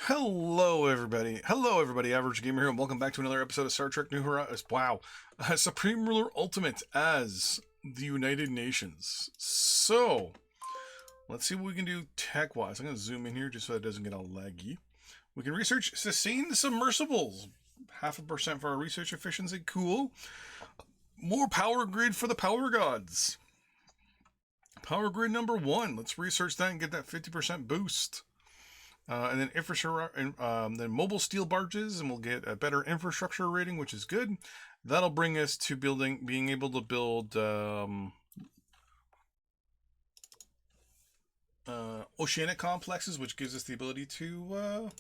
Hello, everybody. Hello, everybody. Average Gamer here, and welcome back to another episode of Star Trek New Horizons. Wow. Supreme Ruler Ultimate as the United Nations. So, let's see what we can do tech-wise. I'm going to zoom in here just so it doesn't get all laggy. We can research sustained submersibles. 0.5% for our research efficiency. Cool. More power grid for the power gods. Power grid number 1. Let's research that and get that 50% boost. And then infrastructure, then mobile steel barges, and we'll get a better infrastructure rating, which is good. That'll bring us to being able to build oceanic complexes, which gives us the ability to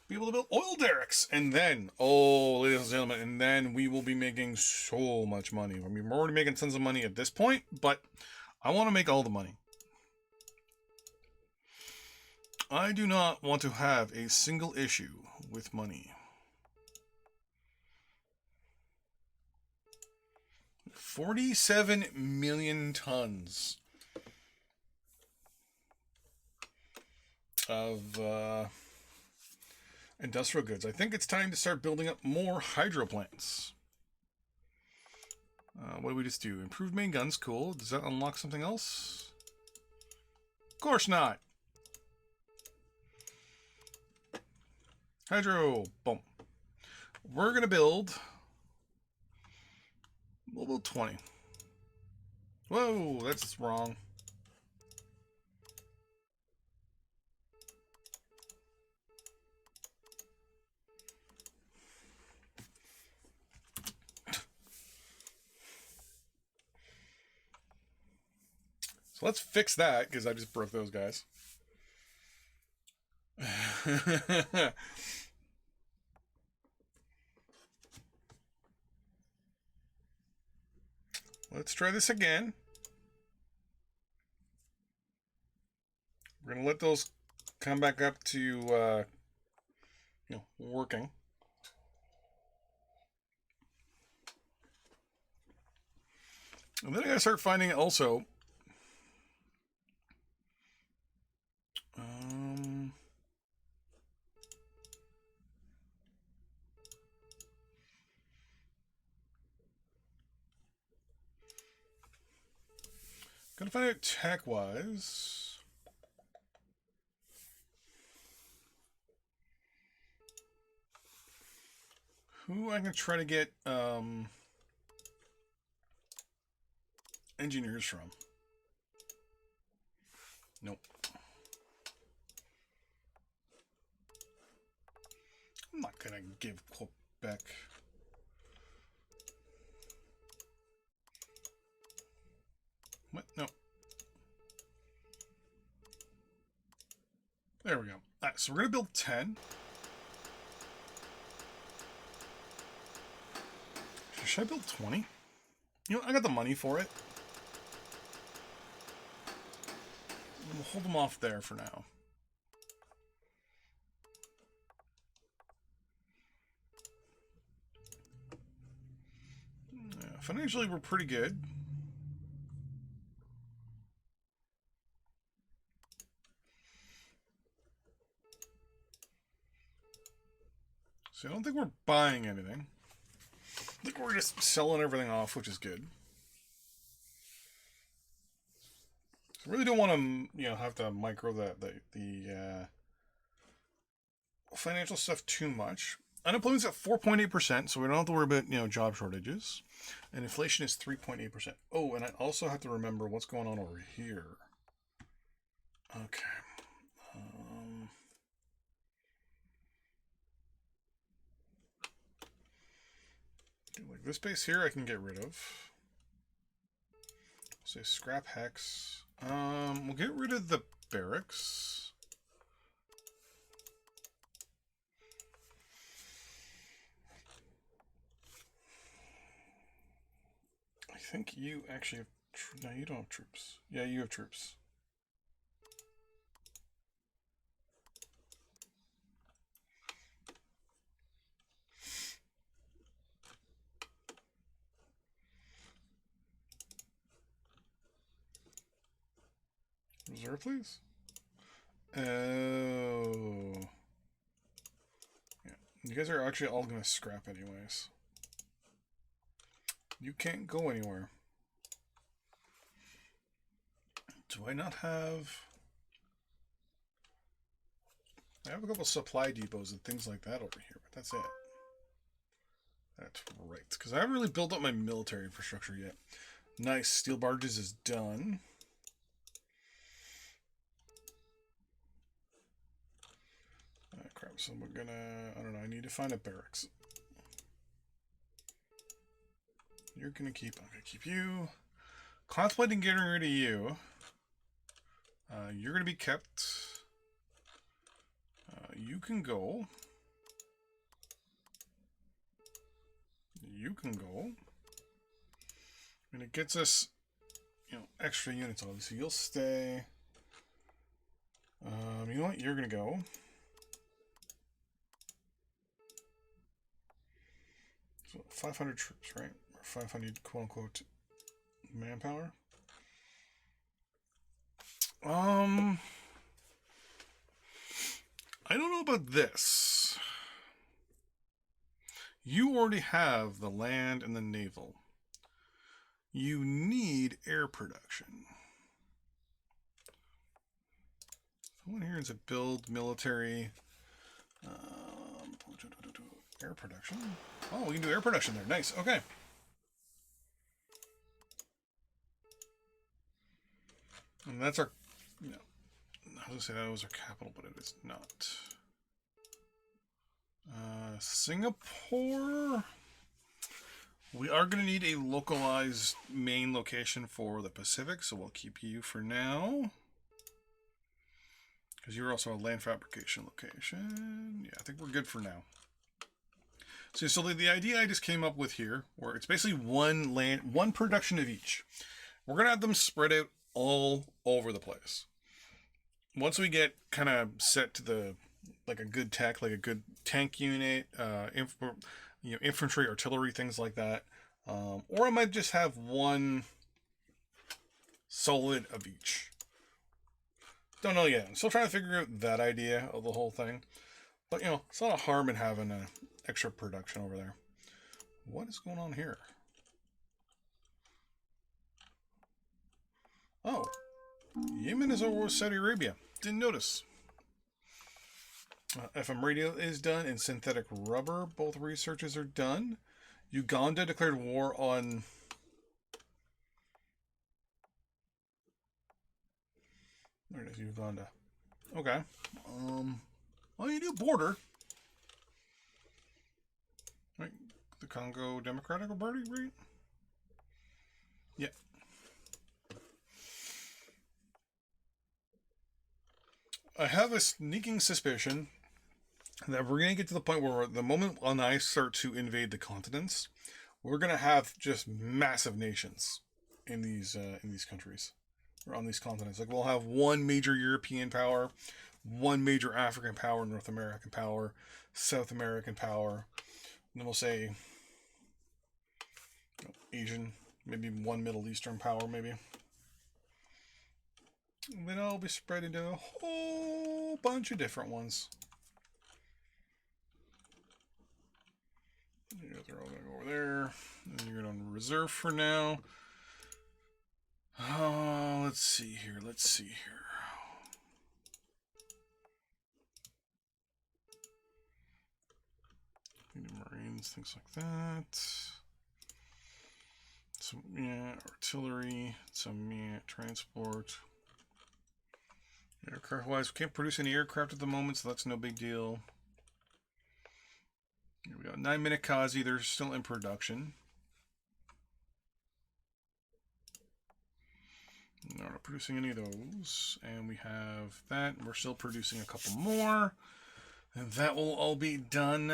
be able to build oil derricks. And then, ladies and gentlemen, and then we will be making so much money. I mean, we're already making tons of money at this point, but I want to make all the money. I do not want to have a single issue with money. 47 million tons of industrial goods. I think it's time to start building up more hydro plants. What do we just do? Improved main guns, cool. Does that unlock something else? Of course not. Hydro, boom. We're gonna build. We'll build 20. Whoa, that's wrong. So let's fix that, because I just broke those guys. Let's try this again. We're going to let those come back up to, working. And then I got to start finding also gonna find out tech-wise. Who I can try to get engineers from. Nope. I'm not gonna give Quebec. What? No. There we go. Alright, so we're gonna build 10. Should I build 20? You know, I got the money for it. We'll hold them off there for now. Yeah, financially, we're pretty good. So I don't think we're buying anything. I think we're just selling everything off, which is good. I really don't want to, have to micro the financial stuff too much. Unemployment's at 4.8%, so we don't have to worry about, job shortages. And inflation is 3.8%. Oh, and I also have to remember what's going on over here. Okay. Like this base here I can get rid of. Say scrap hex. We'll get rid of the barracks. I think you actually have... No, you don't have troops. Yeah, you have troops. Reserve, please. Oh. You guys are actually all going to scrap anyways. You can't go anywhere. Do I not have... I have a couple supply depots and things like that over here, but that's it. That's right, because I haven't really built up my military infrastructure yet. Nice, steel barges is done. Crap, so we're gonna... I don't know, I need to find a barracks. You're gonna keep... I'm gonna keep you. Contemplating getting rid of you. You're gonna be kept. You can go. You can go. And it gets us, you know, extra units, obviously. You'll stay. You know what? You're gonna go. So 500 troops, right? Or 500 quote-unquote manpower. I don't know about this. You already have the land and the naval. You need air production. Someone here is a build military air production. Oh, we can do air production there. Nice. Okay. And that's our, you know, I was going to say that was our capital, but it is not. Singapore. We are going to need a localized main location for the Pacific, so we'll keep you for now. Because you're also a land fabrication location. Yeah, I think we're good for now. So the idea I just came up with here, where it's basically one production of each. We're going to have them spread out all over the place. Once we get kind of set to the, like a good tech, like a good tank unit, infantry, artillery, things like that. Or I might just have one solid of each. Don't know yet. I'm still trying to figure out that idea of the whole thing. But, you know, it's not a harm in having an extra production over there. What is going on here? Oh. Yemen is over with Saudi Arabia. Didn't notice. FM radio is done and synthetic rubber. Both researches are done. Uganda declared war on... There it is, Uganda. Okay. Well, you do border. Right. The Congo Democratic Party, right? Yeah. I have a sneaking suspicion that we're going to get to the point where the moment when I start to invade the continents, we're going to have just massive nations in these countries, or on these continents. Like, we'll have one major European power, one major African power, North American power, South American power, and then we'll say Asian, maybe one Middle Eastern power, maybe. And then I'll be spread into a whole bunch of different ones. You guys are all going to go over there. And you're going to reserve for now. Let's see here. Let's see here. Marines, things like that. Some, yeah, artillery. Some, yeah, transport. Aircraft-wise, we can't produce any aircraft at the moment, so that's no big deal. Here we go. 9-minute Kazi, they're still in production. Not producing any of those. And we have that. We're still producing a couple more. And that will all be done.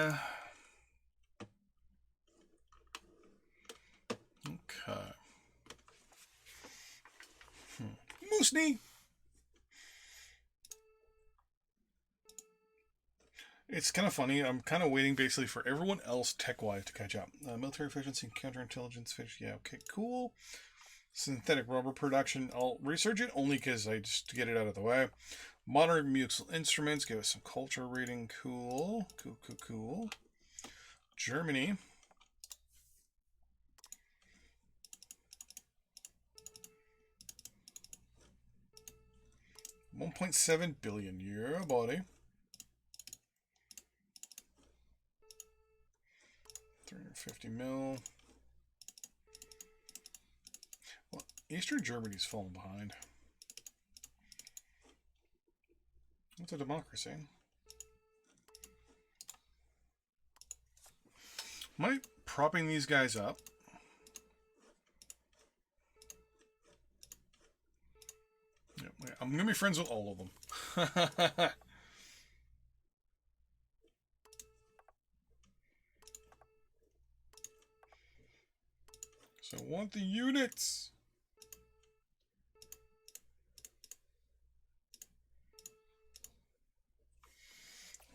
Okay. Moosney! It's kind of funny. I'm kind of waiting basically for everyone else tech-wise to catch up. Military efficiency, counterintelligence, fish. Yeah, okay, cool. Synthetic rubber production. I'll research it only because I just to get it out of the way. Modern musical instruments. Give us some culture rating. Cool. Cool, cool, cool. Germany. €1.7 billion. Yeah, buddy. 350 mil. Well, Eastern Germany's falling behind. What's a democracy? Am I propping these guys up? Yeah, I'm going to be friends with all of them. So I want the units.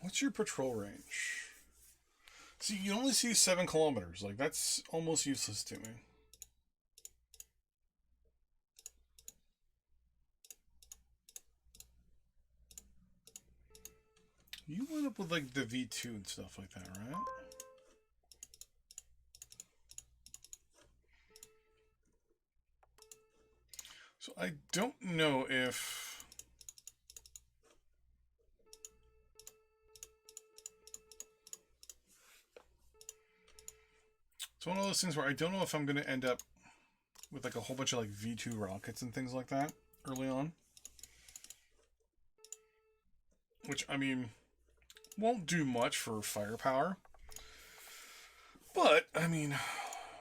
What's your patrol range? See, you only see 7 kilometers. Like, that's almost useless to me. You went up with, like, the V2 and stuff like that, right? So I don't know if... It's one of those things where I don't know if I'm going to end up with like a whole bunch of like V2 rockets and things like that early on. Which, I mean, won't do much for firepower. But, I mean,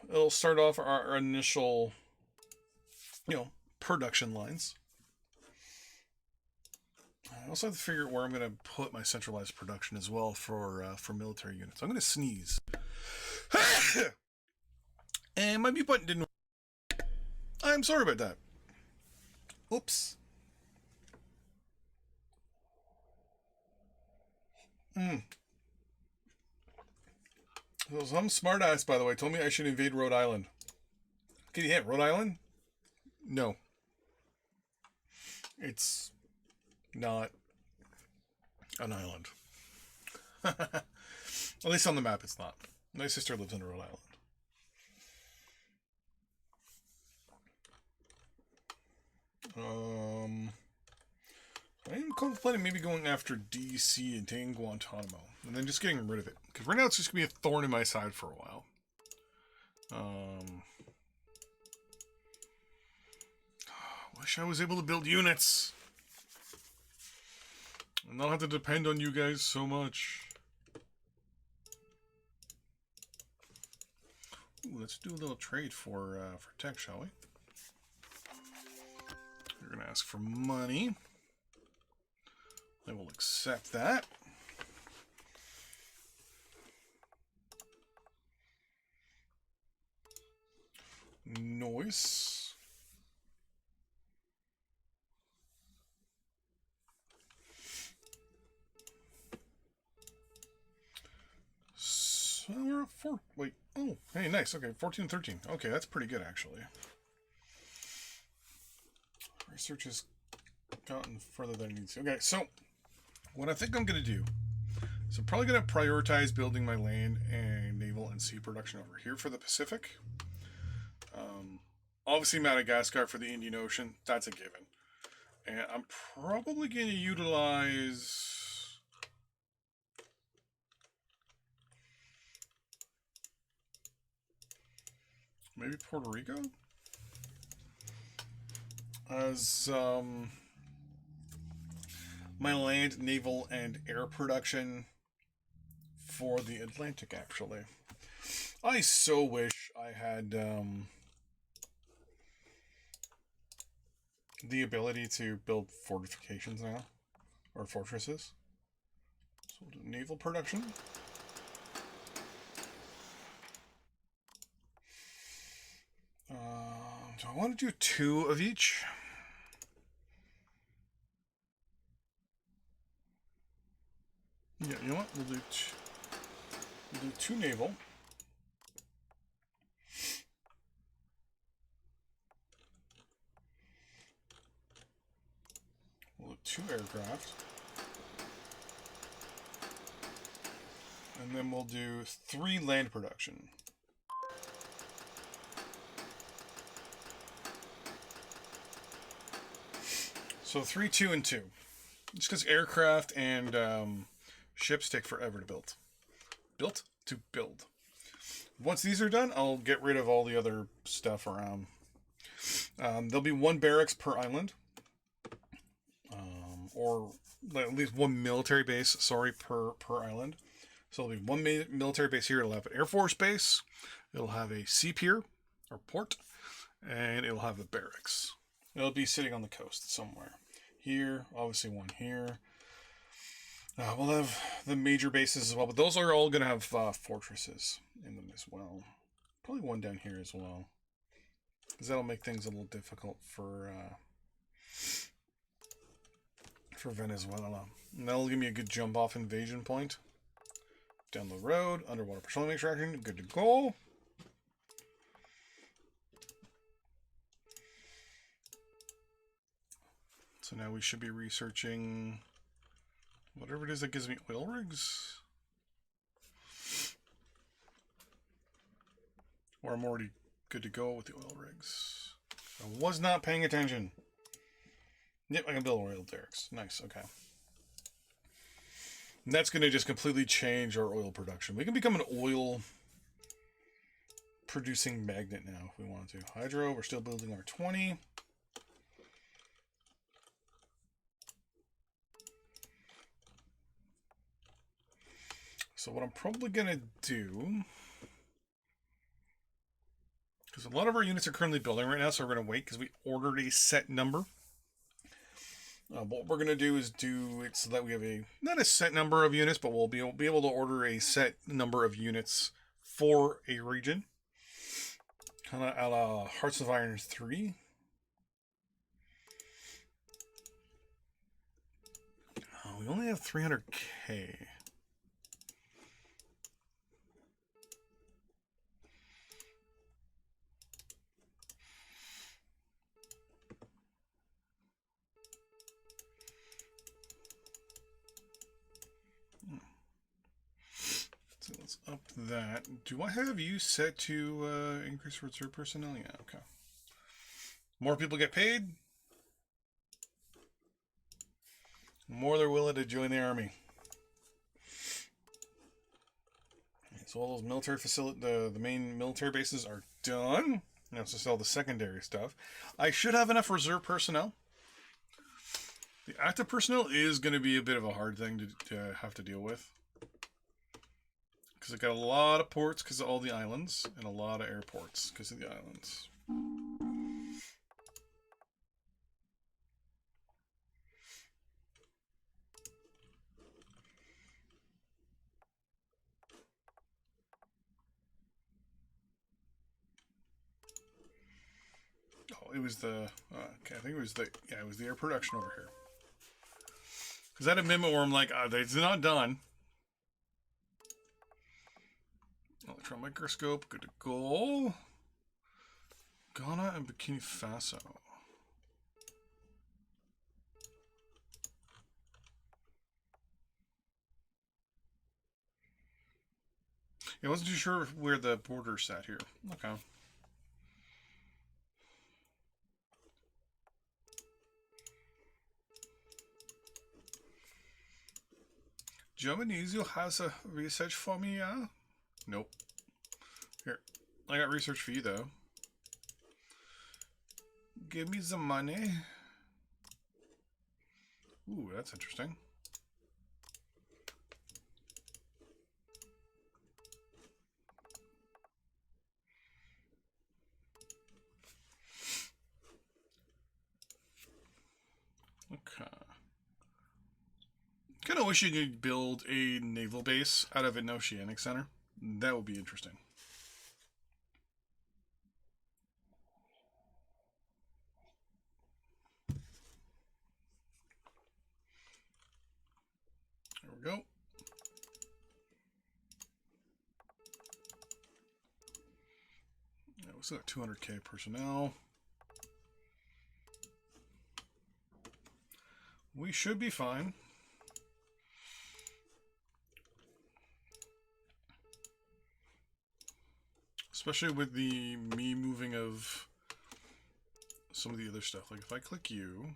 it'll start off our initial, production lines. I also have to figure out where I'm going to put my centralized production as well for military units. I'm going to sneeze. And my mute button didn't work. I'm sorry about that. Oops. So some smartass, by the way, told me I should invade Rhode Island. Can you hit Rhode Island? No. It's not an island. At least on the map it's not. My sister lives in Rhode Island. I am contemplating maybe going after DC and taking Guantanamo. And then just getting rid of it. Because right now it's just going to be a thorn in my side for a while. Wish I was able to build units. And not have to depend on you guys so much. Ooh, let's do a little trade for tech, shall we? You're going to ask for money. I will accept that. Noise. So we're at 4. Wait. Oh, hey, nice. Okay, 14 and 13. Okay, that's pretty good, actually. Research has gotten further than it needs to. Okay, so what I think I'm going to do is I'm probably going to prioritize building my land and naval and sea production over here for the Pacific. Obviously, Madagascar for the Indian Ocean. That's a given. And I'm probably going to utilize... maybe Puerto Rico? As my land, naval, and air production for the Atlantic, actually. I so wish I had the ability to build fortifications now, or fortresses. So we'll do naval production. Do I want to do 2 of each? Yeah, you know what? We'll do 2 naval. We'll do 2 aircraft. And And then we'll do 3 land production. So 3, 2, and 2. Just because aircraft and ships take forever to build. Built to build. Once these are done, I'll get rid of all the other stuff around. There'll be 1 barracks per island. Or at least 1 military base, sorry, per island. So there'll be 1 military base here. It'll have an Air Force base. It'll have a sea pier or port. And it'll have a barracks. It'll be sitting on the coast somewhere. Here, obviously 1 here. We'll have the major bases as well, but those are all going to have fortresses in them as well. Probably 1 down here as well. Because that'll make things a little difficult for Venezuela. And that'll give me a good jump-off invasion point. Down the road, underwater petroleum extraction, good to go. So now we should be researching whatever it is that gives me oil rigs. Or I'm already good to go with the oil rigs. I was not paying attention. Yep, I can build oil derricks. Nice, okay. And that's going to just completely change our oil production. We can become an oil producing magnet now if we want to. Hydro, we're still building our 20. So what I'm probably going to do, because a lot of our units are currently building right now, so we're going to wait because we ordered a set number. What we're going to do is do it so that we have not a set number of units, but we'll be able to order a set number of units for a region. Kind of a la Hearts of Iron 3. We only have 300k. So let's up that. Do I have you set to increase reserve personnel? Yeah, okay. More people get paid. More they're willing to join the army. So all those military the main military bases are done. Now it's just all the secondary stuff. I should have enough reserve personnel. The active personnel is going to be a bit of a hard thing to have to deal with. Because I got a lot of ports because of all the islands, and a lot of airports because of the islands. Oh, it was the okay. I think it was the it was the air production over here. Because I had a memo where I'm like, it's not done. Electron microscope, good to go. Ghana and Burkina Faso. I wasn't too sure where the border sat here. Okay. Jomanesio has a research for me, yeah? Nope. Here, I got research for you, though. Give me the money. Ooh, that's interesting. Okay. Kind of wish you could build a naval base out of an oceanic center. That would be interesting. There we go. Yeah, we still got 200k personnel. We should be fine. Especially with the me moving of some of the other stuff. Like if I click you,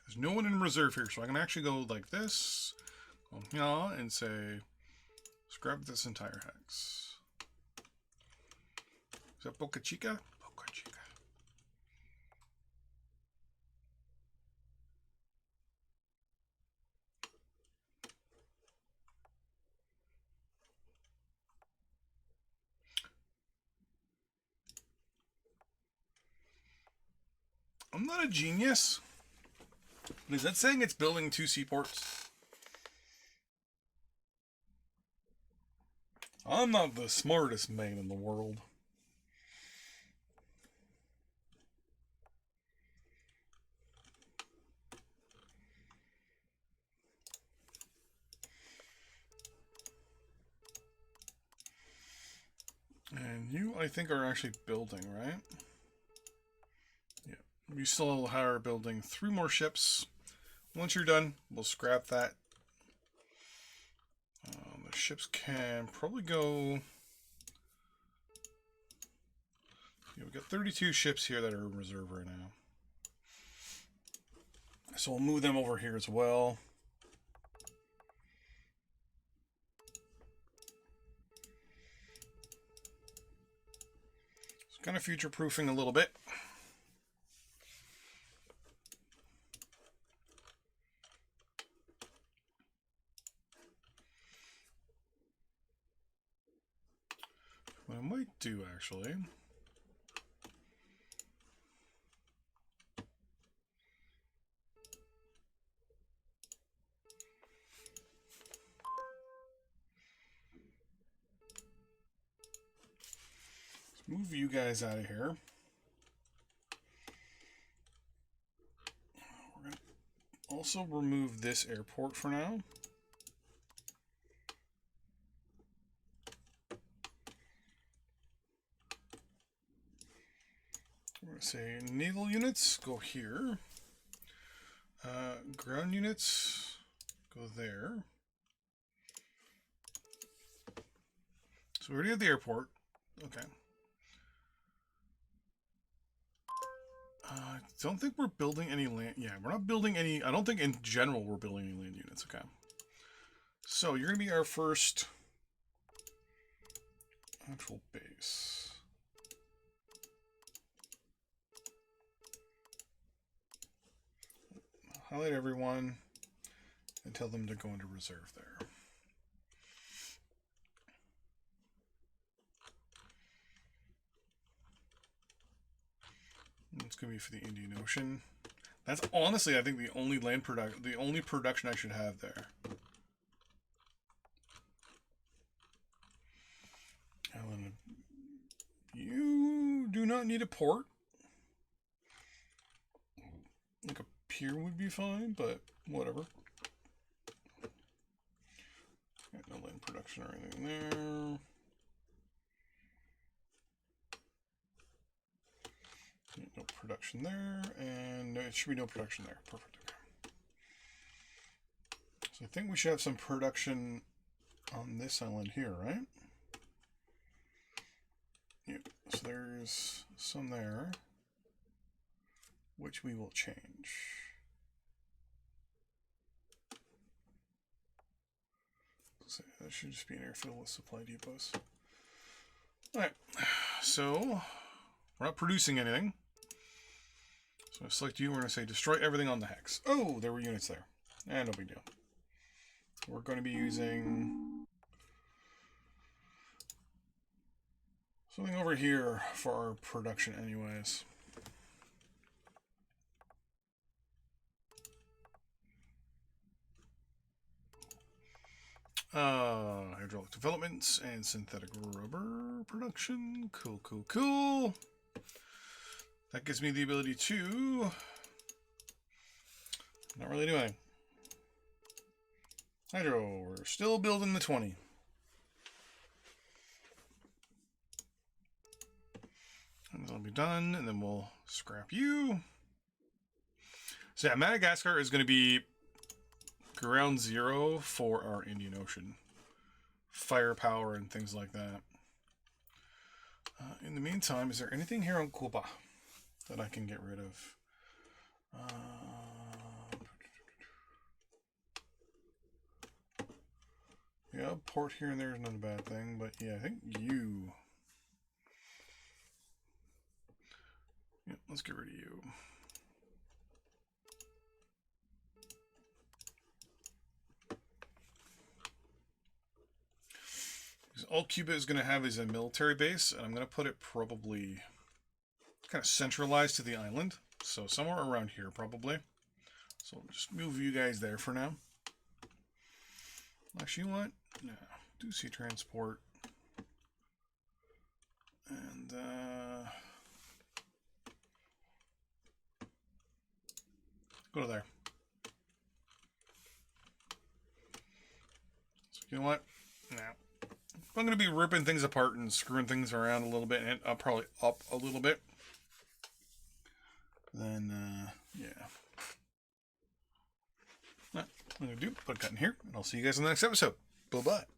there's no one in reserve here, so I can actually go like this, and say, let's grab this entire hex. Is that Boca Chica? Boca Chica. I'm not a genius. Is that saying it's building 2 seaports? I'm not the smartest man in the world. And you, I think, are actually building, right? Yeah. You still are building 3 more ships. Once you're done, we'll scrap that. The ships can probably go... Yeah, we've got 32 ships here that are in reserve right now. So we'll move them over here as well. It's kind of future-proofing a little bit. What I might do, actually... move you guys out of here. We're going to also remove this airport for now. We're going to say naval units, go here. Ground units, go there. So we already have the airport. Okay. I don't think we're building any land. Yeah, we're not building any. I don't think in general we're building any land units. Okay. So you're going to be our first actual base. Highlight everyone and tell them to go into reserve there. It's going to be for the Indian Ocean. That's honestly, I think, the only production I should have there. Ellen, you do not need a port. Like a pier would be fine, but whatever. Got no land production or anything there. No production there, and no, it should be no production there. Perfect. Okay. So I think we should have some production on this island here, right? Yeah. So there's some there, which we will change. So that should just be an airfield with supply depots. All right. So we're not producing anything. So I select you, we're going to say destroy everything on the hex. Oh, there were units there. No big deal. We're going to be using something over here for our production anyways. Hydraulic developments and synthetic rubber production. Cool, cool, cool. That gives me the ability to not really do anything. Hydro, we're still building the 20. And that'll be done, and then we'll scrap you. So yeah, Madagascar is going to be ground zero for our Indian Ocean. Firepower and things like that. In the meantime, is there anything here on Cuba that I can get rid of? Yeah, port here and there is not a bad thing, but yeah, I think you... Yeah, let's get rid of you. Because all Cuba is going to have is a military base, and I'm going to put it probably kind of centralized to the island. So somewhere around here, probably. So we'll just move you guys there for now. Actually, you know what? No, do sea transport. And, go to there. So you know what? Now, if I'm going to be ripping things apart and screwing things around a little bit, and I'll probably up a little bit, then, yeah. What I'm going to do, put a cut in here, and I'll see you guys in the next episode. Bye-bye.